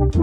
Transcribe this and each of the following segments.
What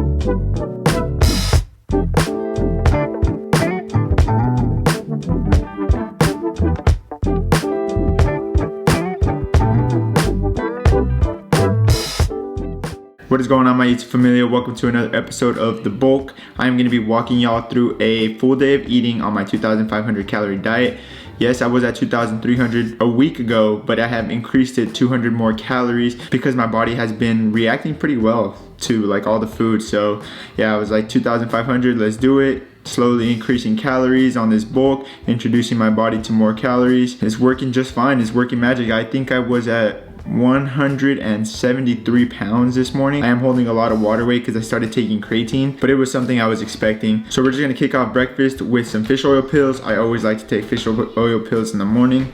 is going on, my YouTube familia? Welcome to another episode of The Bulk. I'm going to be walking y'all through a full day of eating on my 2,500 calorie diet. Yes, I was at 2,300 a week ago, but I have increased it 200 more calories because my body has been reacting pretty well to like all the food. So yeah, I was like 2,500, let's do it. Slowly increasing calories on this bulk, introducing my body to more calories. It's working just fine. It's working magic. I think I was at 173 pounds this morning. I am holding a lot of water weight because I started taking creatine, but it was something I was expecting. So we're just gonna kick off breakfast with some fish oil pills. I always like to take fish oil pills in the morning.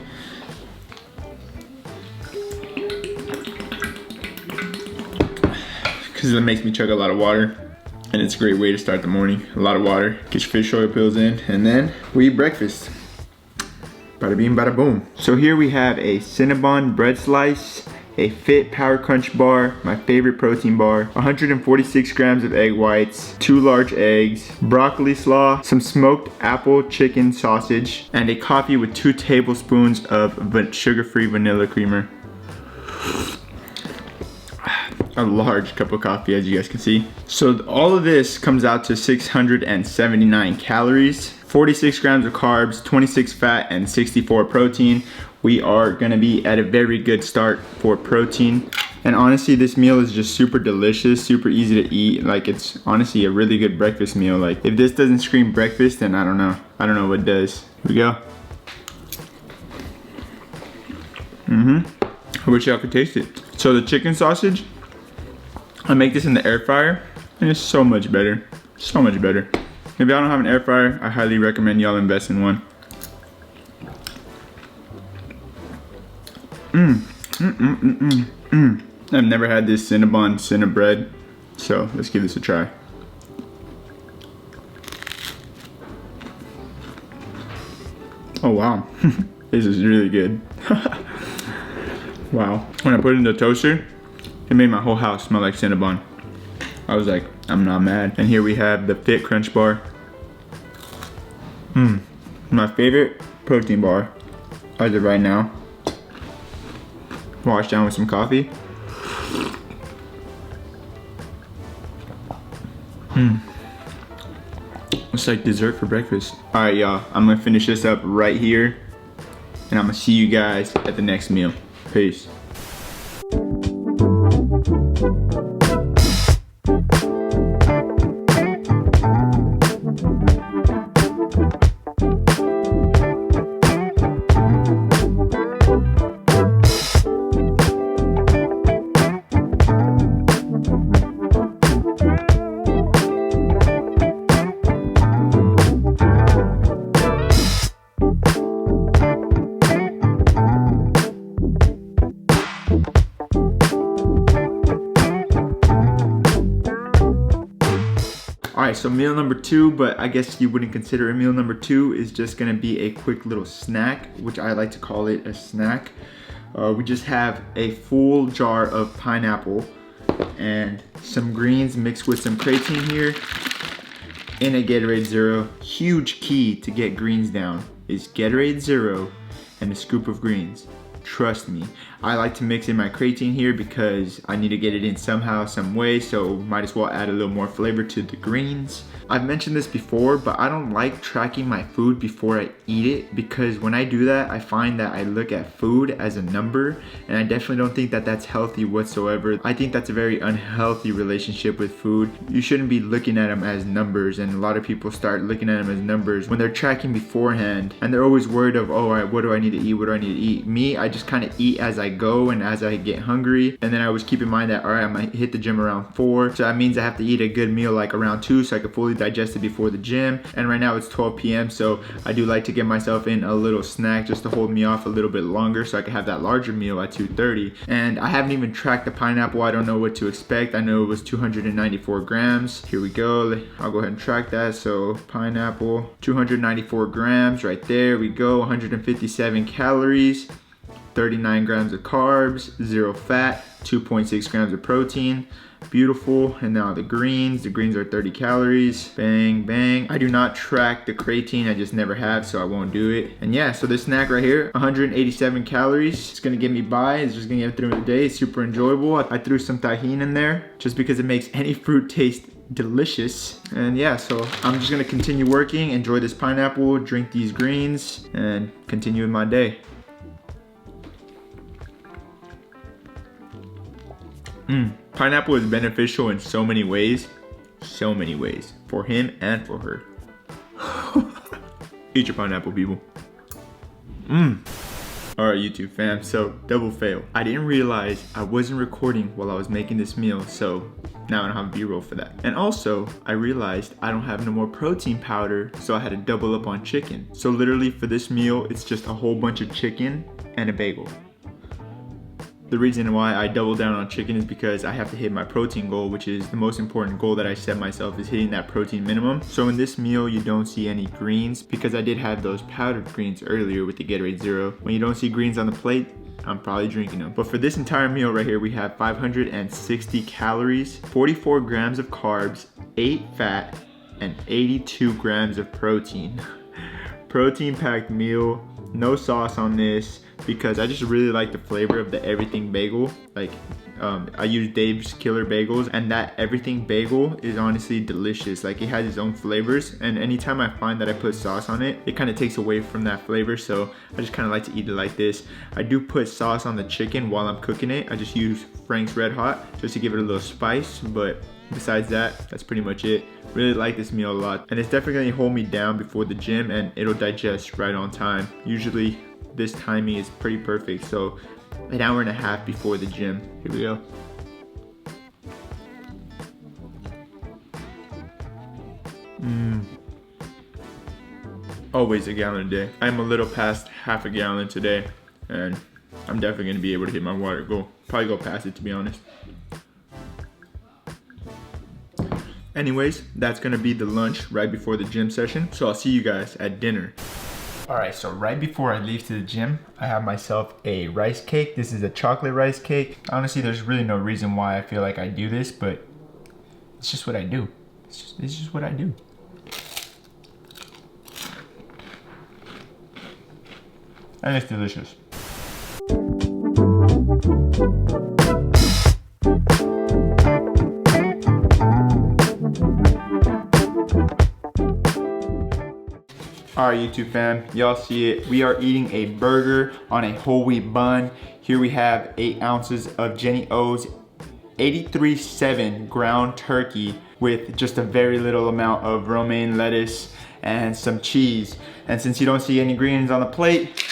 Because it makes me chug a lot of water. And it's a great way to start the morning. A lot of water, get your fish oil pills in, and then we eat breakfast. Bada bing, bada boom. So here we have a Cinnabon bread slice, a Fit Power Crunch bar, my favorite protein bar, 146 grams of egg whites, 2 large eggs, broccoli slaw, some smoked apple chicken sausage, and a coffee with 2 tablespoons of sugar-free vanilla creamer. A large cup of coffee, as you guys can see. So all of this comes out to 679 calories, 46 grams of carbs, 26 fat, and 64 protein. We are gonna be at a very good start for protein. And honestly, this meal is just super delicious, super easy to eat. Like, it's honestly a really good breakfast meal. Like, if this doesn't scream breakfast, then I don't know. I don't know what does. Here we go. I wish y'all could taste it. So the chicken sausage, I make this in the air fryer, and it's so much better. So much better. If y'all don't have an air fryer, I highly recommend y'all invest in one. I've never had this Cinnabon Cinnabread, so let's give this a try. Oh wow, this is really good. Wow. When I put it in the toaster, it made my whole house smell like Cinnabon. I was like, I'm not mad. And here we have the Fit Crunch bar. My favorite protein bar as of right now. Washed down with some coffee. It's like dessert for breakfast. All right, y'all, I'm gonna finish this up right here, and I'm gonna see you guys at the next meal. Peace. Alright, so meal number 2, but I guess you wouldn't consider it meal number 2, is just gonna be a quick little snack, which I like to call it a snack. We just have a full jar of pineapple and some greens mixed with some creatine here in a Gatorade Zero. Huge key to get greens down is Gatorade Zero and a scoop of greens. Trust me, I like to mix in my creatine here because I need to get it in somehow, some way, so might as well add a little more flavor to the greens. I've mentioned this before, but I don't like tracking my food before I eat it, because when I do that, I find that I look at food as a number, and I definitely don't think that that's healthy whatsoever. I think that's a very unhealthy relationship with food. You shouldn't be looking at them as numbers, and a lot of people start looking at them as numbers when they're tracking beforehand, and they're always worried of, oh, all right, what do I need to eat? What do I need to eat? Me, I just kind of eat as I go and as I get hungry, and then I always keep in mind that, all right, I might hit the gym around 4, so that means I have to eat a good meal like around 2 so I can fully digest it before the gym. And right now it's 12 p.m. so I do like to get myself in a little snack just to hold me off a little bit longer so I can have that larger meal at 2:30. And I haven't even tracked the pineapple. I don't know what to expect. I know it was 294 grams. Here we go. I'll go ahead and track that. So pineapple, 294 grams right there. We go. 157 calories, 39 grams of carbs, 0 fat, 2.6 grams of protein. Beautiful. And now the greens are 30 calories. Bang, bang. I do not track the creatine, I just never have, so I won't do it. And yeah, so this snack right here, 187 calories. It's gonna get me by, it's just gonna get through the day. It's super enjoyable. I threw some tahini in there just because it makes any fruit taste delicious. And yeah, so I'm just gonna continue working, enjoy this pineapple, drink these greens, and continue with my day. Pineapple is beneficial in so many ways. So many ways. For him and for her. Eat your pineapple, people. Alright, YouTube fam, so double fail. I didn't realize I wasn't recording while I was making this meal, so now I don't have B-roll for that. And also, I realized I don't have no more protein powder, so I had to double up on chicken. So literally for this meal, it's just a whole bunch of chicken and a bagel. The reason why I double down on chicken is because I have to hit my protein goal, which is the most important goal that I set myself, is hitting that protein minimum. So in this meal, you don't see any greens because I did have those powdered greens earlier with the Gatorade Zero. When you don't see greens on the plate, I'm probably drinking them. But for this entire meal right here, we have 560 calories, 44 grams of carbs, 8 fat, and 82 grams of protein. Protein-packed meal, no sauce on this, because I just really like the flavor of the everything bagel. Like I use Dave's Killer Bagels, and that everything bagel is honestly delicious. Like it has its own flavors, and anytime I find that I put sauce on it, it kind of takes away from that flavor, so I just kind of like to eat it like this. I do put sauce on the chicken while I'm cooking it. I just use Frank's Red Hot just to give it a little spice, but besides that, that's pretty much it. Really like this meal a lot, and it's definitely gonna hold me down before the gym, and it'll digest right on time. Usually this timing is pretty perfect, so an hour and a half before the gym. Here we go. Always a gallon a day. I'm a little past half a gallon today, and I'm definitely gonna be able to hit my water goal. Probably go past it, to be honest. Anyways, that's gonna be the lunch right before the gym session, so I'll see you guys at dinner. Alright, so right before I leave to the gym, I have myself a rice cake. This is a chocolate rice cake. Honestly, there's really no reason why I feel like I do this, but it's just what I do. It's just what I do. And it's delicious. Alright, YouTube fam, y'all see it. We are eating a burger on a whole wheat bun. Here we have 8 ounces of Jenny O's 83.7 ground turkey with just a very little amount of romaine lettuce and some cheese. And since you don't see any greens on the plate,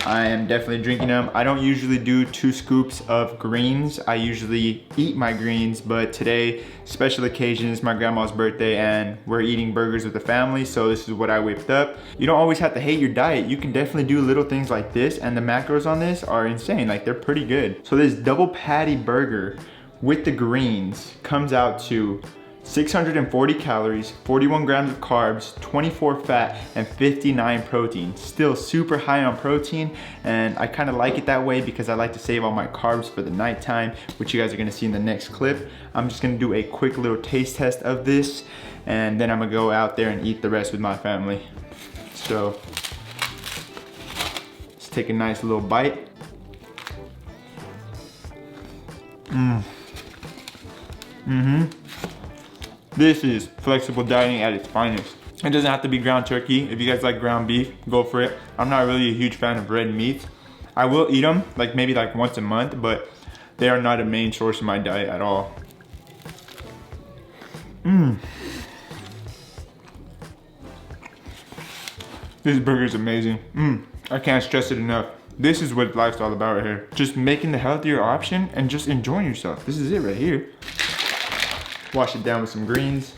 I am definitely drinking them. I don't usually do 2 scoops of greens. I usually eat my greens, but today, special occasion, is my grandma's birthday and we're eating burgers with the family, so this is what I whipped up. You don't always have to hate your diet. You can definitely do little things like this, and the macros on this are insane. Like, they're pretty good. So this double patty burger with the greens comes out to 640 calories, 41 grams of carbs, 24 fat, and 59 protein. Still super high on protein, and I kind of like it that way because I like to save all my carbs for the nighttime, which you guys are gonna see in the next clip. I'm just gonna do a quick little taste test of this, and then I'm gonna go out there and eat the rest with my family. So, let's take a nice little bite. This is flexible dieting at its finest. It doesn't have to be ground turkey. If you guys like ground beef, go for it. I'm not really a huge fan of red meats. I will eat them, like maybe like once a month, but they are not a main source of my diet at all. This burger is amazing. I can't stress it enough. This is what life's all about right here. Just making the healthier option and just enjoying yourself. This is it right here. Wash it down with some greens.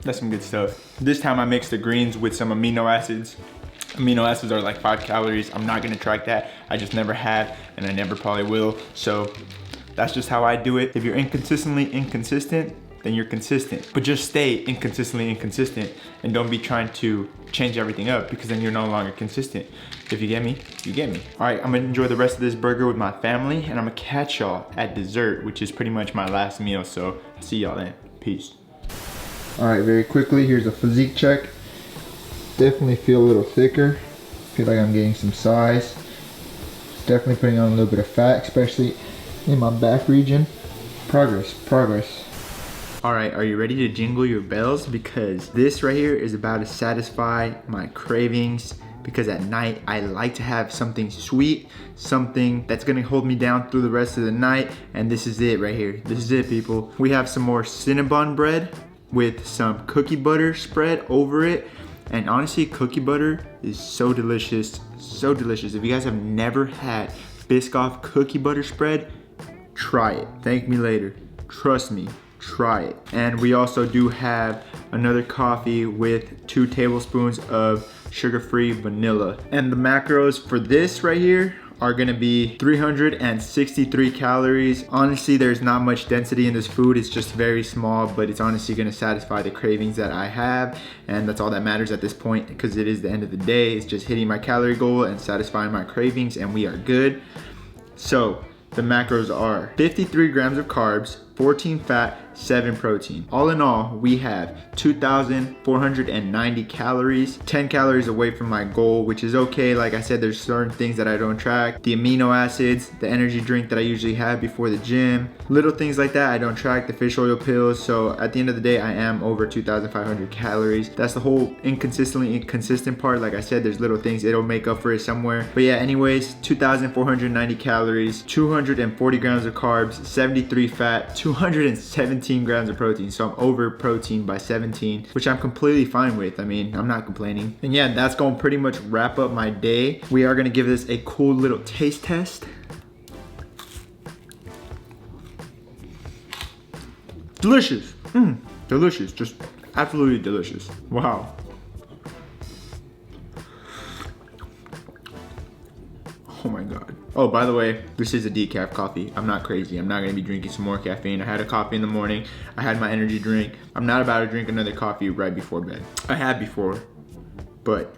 That's some good stuff. This time I mixed the greens with some amino acids. Amino acids are like 5 calories. I'm not gonna track that. I just never have, and I never probably will. So that's just how I do it. If you're inconsistently inconsistent, then you're consistent. But just stay inconsistently inconsistent and don't be trying to change everything up, because then you're no longer consistent. If you get me, you get me. All right, I'm gonna enjoy the rest of this burger with my family, and I'm gonna catch y'all at dessert, which is pretty much my last meal. So I'll see y'all then. Peace. All right, very quickly, here's a physique check. Definitely feel a little thicker. Feel like I'm getting some size. Definitely putting on a little bit of fat, especially in my back region. Progress, progress. All right, are you ready to jingle your bells? Because this right here is about to satisfy my cravings, because at night I like to have something sweet, something that's gonna hold me down through the rest of the night, and this is it right here. This is it, people. We have some more Cinnabon bread with some cookie butter spread over it. And honestly, cookie butter is so delicious, so delicious. If you guys have never had Biscoff cookie butter spread, try it. Thank me later. Trust me, try it. And we also do have another coffee with 2 tablespoons of sugar-free vanilla. And the macros for this right here are gonna be 363 calories. Honestly, there's not much density in this food. It's just very small, but it's honestly gonna satisfy the cravings that I have. And that's all that matters at this point, because it is the end of the day. It's just hitting my calorie goal and satisfying my cravings, and we are good. So the macros are 53 grams of carbs, 14 fat, 7 protein. All in all, we have 2,490 calories, 10 calories away from my goal, which is okay. Like I said, there's certain things that I don't track. The amino acids, the energy drink that I usually have before the gym, little things like that I don't track, the fish oil pills. So at the end of the day, I am over 2,500 calories. That's the whole inconsistent part. Like I said, there's little things, it'll make up for it somewhere. But yeah, anyways, 2,490 calories, 240 grams of carbs, 73 fat, 217 grams of protein. So I'm over protein by 17, which I'm completely fine with. I mean, I'm not complaining. And yeah, that's gonna pretty much wrap up my day. We are gonna give this a cool little taste test. Delicious. Delicious. Just absolutely delicious. Wow. Oh my God. Oh, by the way, this is a decaf coffee. I'm not crazy. I'm not gonna be drinking some more caffeine. I had a coffee in the morning. I had my energy drink. I'm not about to drink another coffee right before bed. I had before, but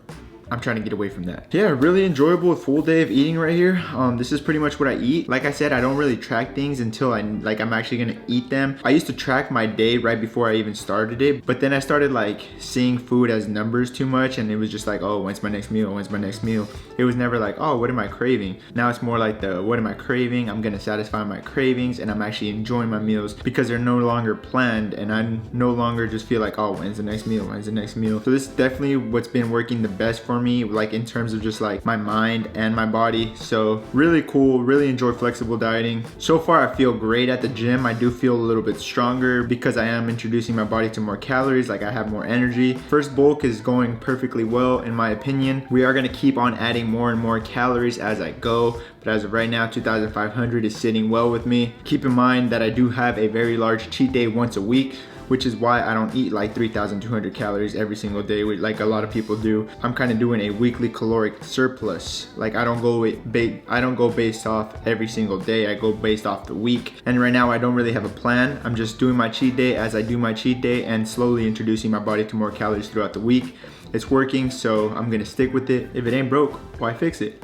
I'm trying to get away from that. Yeah, really enjoyable full day of eating right here. This is pretty much what I eat. Like I said, I don't really track things until I'm actually gonna eat them. I used to track my day right before I even started it, but then I started like seeing food as numbers too much, and it was just like, oh, when's my next meal? When's my next meal? It was never like, oh, what am I craving? Now it's more like the, what am I craving? I'm gonna satisfy my cravings, and I'm actually enjoying my meals because they're no longer planned, and I no longer just feel like, oh, when's the next meal? When's the next meal? So this is definitely what's been working the best for me, like in terms of just like my mind and my body. So really cool, really enjoy flexible dieting. So far I feel great at the gym. I do feel a little bit stronger because I am introducing my body to more calories, like I have more energy. First bulk is going perfectly well in my opinion. We are gonna keep on adding more and more calories as I go, but as of right now, 2,500 is sitting well with me. Keep in mind that I do have a very large cheat day once a week, which is why I don't eat like 3,200 calories every single day like a lot of people do. I'm kind of doing a weekly caloric surplus. Like I don't go based off every single day. I go based off the week. And right now I don't really have a plan. I'm just doing my cheat day as I do my cheat day and slowly introducing my body to more calories throughout the week. It's working, so I'm gonna stick with it. If it ain't broke, why fix it?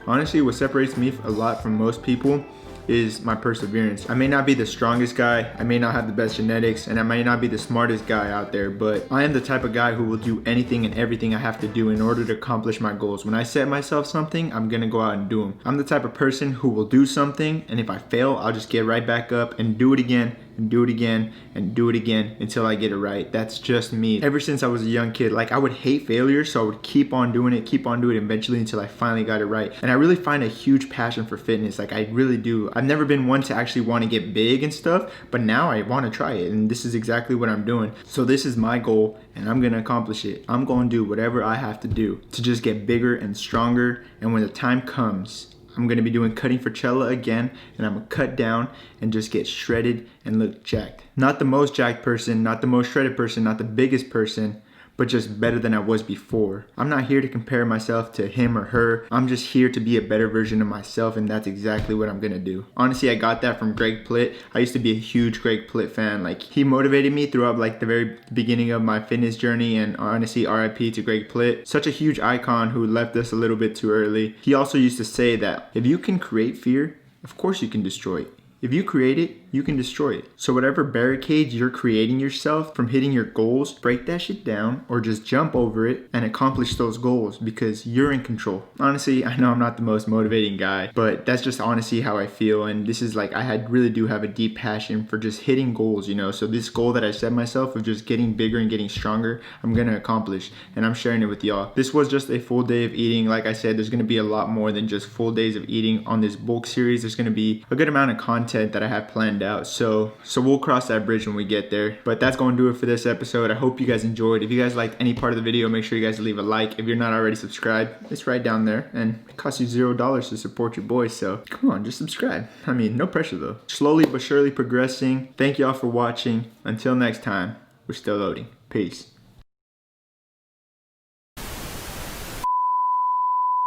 Honestly, what separates me a lot from most people is my perseverance. I may not be the strongest guy, I may not have the best genetics, and I may not be the smartest guy out there, but I am the type of guy who will do anything and everything I have to do in order to accomplish my goals. When I set myself something, I'm gonna go out and do them. I'm the type of person who will do something, and if I fail, I'll just get right back up and do it again, and do it again, and do it again until I get it right. That's just me. Ever since I was a young kid, like I would hate failure, so I would keep on doing it eventually until I finally got it right. And I really find a huge passion for fitness, like I really do. I've never been one to actually want to get big and stuff, but now I want to try it, and this is exactly what I'm doing. So this is my goal, and I'm gonna accomplish it. I'm gonna do whatever I have to do to just get bigger and stronger, and when the time comes, I'm gonna be doing cutting for Cella again, and I'm gonna cut down and just get shredded and look jacked. Not the most jacked person, not the most shredded person, not the biggest person, but just better than I was before. I'm not here to compare myself to him or her. I'm just here to be a better version of myself, and that's exactly what I'm gonna do. Honestly, I got that from Greg Plitt. I used to be a huge Greg Plitt fan. Like, he motivated me throughout like the very beginning of my fitness journey, and honestly, RIP to Greg Plitt. Such a huge icon who left us a little bit too early. He also used to say that if you can create fear, of course you can destroy it. If you create it, you can destroy it. So whatever barricades you're creating yourself from hitting your goals, break that shit down or just jump over it and accomplish those goals because you're in control. Honestly, I know I'm not the most motivating guy, but that's just honestly how I feel. And this is like, really do have a deep passion for just hitting goals, you know? So this goal that I set myself of just getting bigger and getting stronger, I'm gonna accomplish, and I'm sharing it with y'all. This was just a full day of eating. Like I said, there's gonna be a lot more than just full days of eating on this bulk series. There's gonna be a good amount of content that I have planned out. So we'll cross that bridge when we get there. But that's going to do it for this episode. I hope you guys enjoyed. If you guys liked any part of the video, make sure you guys leave a like. If you're not already subscribed, it's right down there, and it costs you $0 to support your boy. So come on, just subscribe. I mean, no pressure though. Slowly but surely progressing. Thank y'all for watching. Until next time, we're still loading. Peace.